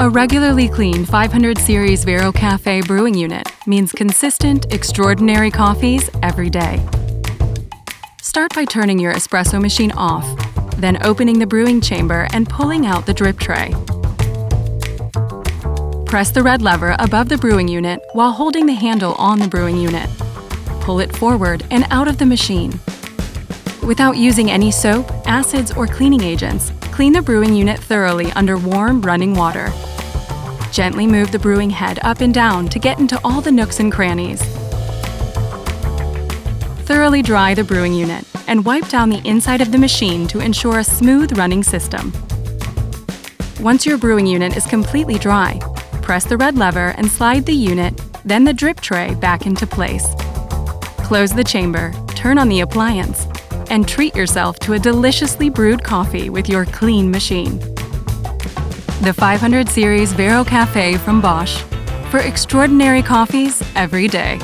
A regularly clean 500 Series VeroCafe brewing unit means consistent, extraordinary coffees every day. Start by turning your espresso machine off, then opening the brewing chamber and pulling out the drip tray. Press the red lever above the brewing unit while holding the handle on the brewing unit. Pull it forward and out of the machine. Without using any soap, acids, or cleaning agents, clean the brewing unit thoroughly under warm, running water. Gently move the brewing head up and down to get into all the nooks and crannies. Thoroughly dry the brewing unit and wipe down the inside of the machine to ensure a smooth running system. Once your brewing unit is completely dry, press the red lever and slide the unit, then the drip tray back into place. Close the chamber, turn on the appliance, and treat yourself to a deliciously brewed coffee with your clean machine. The 500 Series VeroCafe from Bosch, for extraordinary coffees every day.